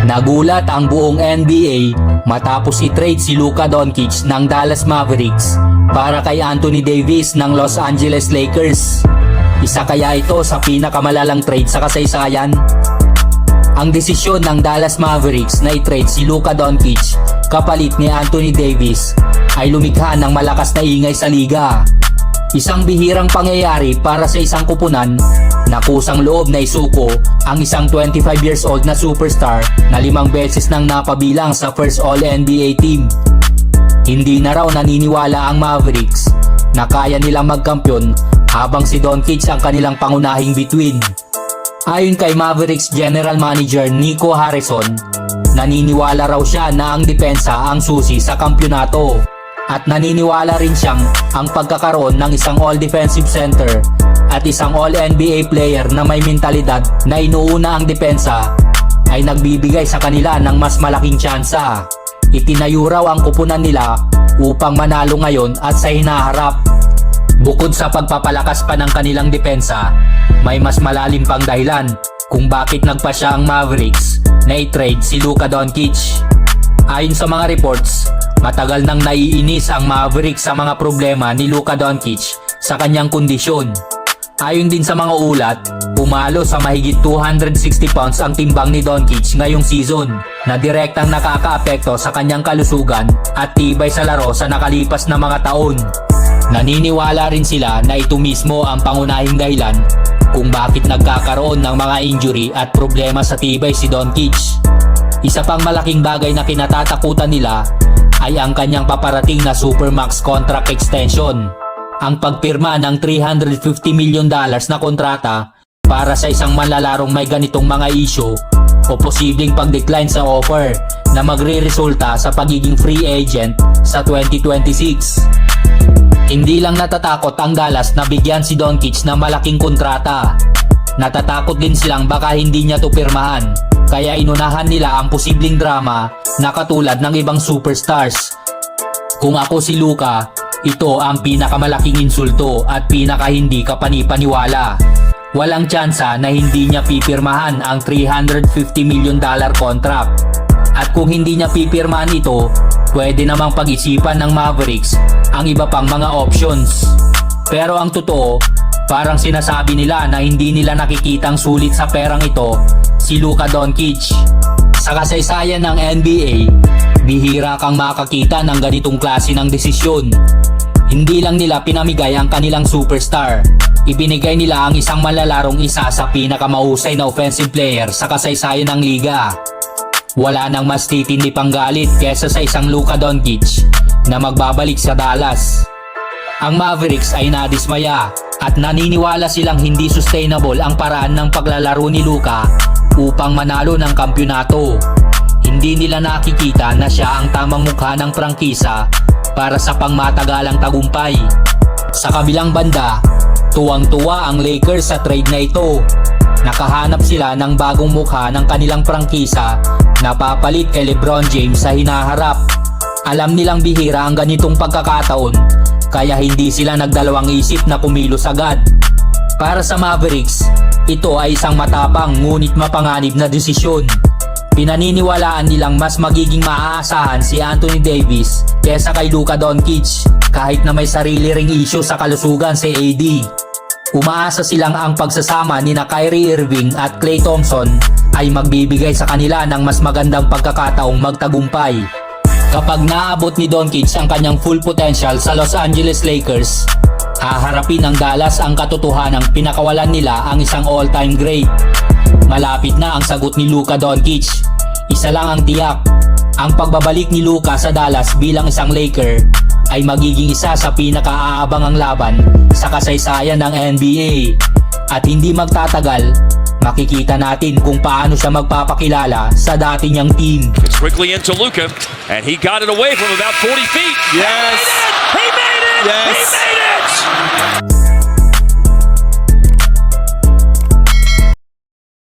Nagulat ang buong NBA matapos i-trade si Luka Doncic ng Dallas Mavericks para kay Anthony Davis ng Los Angeles Lakers. Isa kaya ito sa pinakamalalang trade sa kasaysayan? Ang desisyon ng Dallas Mavericks na i-trade si Luka Doncic kapalit ni Anthony Davis ay lumikha ng malakas na ingay sa liga. Isang bihirang pangyayari para sa isang kupunan na kusang loob na isuko ang isang 25 years old na superstar na 5 beses nang napabilang sa first All-NBA team. Hindi na raw naniniwala ang Mavericks na kaya nilang magkampiyon habang si Doncic ang kanilang pangunahing bituin. Ayon kay Mavericks General Manager Nico Harrison, naniniwala raw siya na ang depensa ang susi sa kampyonato. At naniniwala rin siyang ang pagkakaroon ng isang all-defensive center at isang all-NBA player na may mentalidad na inuuna ang depensa ay nagbibigay sa kanila ng mas malaking tsansa. Itinayo raw ang kupunan nila upang manalo ngayon at sa hinaharap. Bukod sa pagpapalakas pa ng kanilang depensa, may mas malalim pang dahilan kung bakit nagpasya ang Mavericks na i-trade si Luka Doncic. Ayon sa mga reports, matagal nang naiinis ang Mavericks sa mga problema ni Luka Doncic sa kanyang kondisyon. Ayon din sa mga ulat, pumalo sa mahigit 260 pounds ang timbang ni Doncic ngayong season na direktang nakakaapekto sa kanyang kalusugan at tibay sa laro sa nakalipas na mga taon. Naniniwala rin sila na ito mismo ang pangunahing dahilan kung bakit nagkakaroon ng mga injury at problema sa tibay si Doncic. Isa pang malaking bagay na kinatatakutan nila ay ang kanyang paparating na Supermax contract extension. Ang pagpirma ng $350 million na kontrata para sa isang manlalarong may ganitong mga issue o posibleng pag-decline sa offer na magre-resulta sa pagiging free agent sa 2026. Hindi lang natatakot ang Dallas na bigyan si Doncic ng malaking kontrata. Natatakot din silang baka hindi niya to pirmahan, kaya inunahan nila ang posibleng drama na katulad ng ibang superstars. Kung ako si Luka, ito ang pinakamalaking insulto at pinaka hindi kapanipaniwala. Walang tsansa na hindi niya pipirmahan ang $350 million contract. At kung hindi niya pipirmahan ito, pwede namang pag-isipan ng Mavericks ang iba pang mga options. Pero ang totoo, parang sinasabi nila na hindi nila nakikitang sulit sa perang ito si Luka Doncic. Sa kasaysayan ng NBA, bihira kang makakita ng ganitong klase ng desisyon. Hindi lang nila pinamigay ang kanilang superstar, ibinigay nila ang isang manlalarong isa sa pinakamahusay na offensive player sa kasaysayan ng liga. Wala nang mas titindi pang galit kesa sa isang Luka Doncic na magbabalik sa Dallas. Ang Mavericks ay nadismaya at naniniwala silang hindi sustainable ang paraan ng paglalaro ni Luka upang manalo ng kampyonato. Hindi nila nakikita na siya ang tamang mukha ng prangkisa para sa pangmatagalang tagumpay. Sa kabilang banda, tuwang-tuwa ang Lakers sa trade na ito. Nakahanap sila ng bagong mukha ng kanilang prangkisa na papalit kay LeBron James sa hinaharap. Alam nilang bihira ang ganitong pagkakataon, kaya hindi sila nagdalawang isip na kumilos agad. Para sa Mavericks, ito ay isang matapang ngunit mapanganib na desisyon. Pinaniniwalaan nilang mas magiging maaasahan si Anthony Davis kesa kay Luka Doncic kahit na may sarili ring issue sa kalusugan si AD. Umaasa silang ang pagsasama ni Kyrie Irving at Klay Thompson ay magbibigay sa kanila ng mas magandang pagkakataong magtagumpay. Kapag naabot ni Doncic ang kanyang full potential sa Los Angeles Lakers, haharapin ng Dallas ang katotohanang pinakawalan nila ang isang all-time great. Malapit na ang sagot ni Luka Doncic. Isa lang ang tiyak, ang pagbabalik ni Luka sa Dallas bilang isang Laker ay magiging isa sa pinaka-aabangang laban sa kasaysayan ng NBA. At hindi magtatagal, makikita natin kung paano siya magpapakilala sa dati niyang team. It's quickly into Luka, and he got it away from about 40 feet. Yes. He made it! Yes. He made it!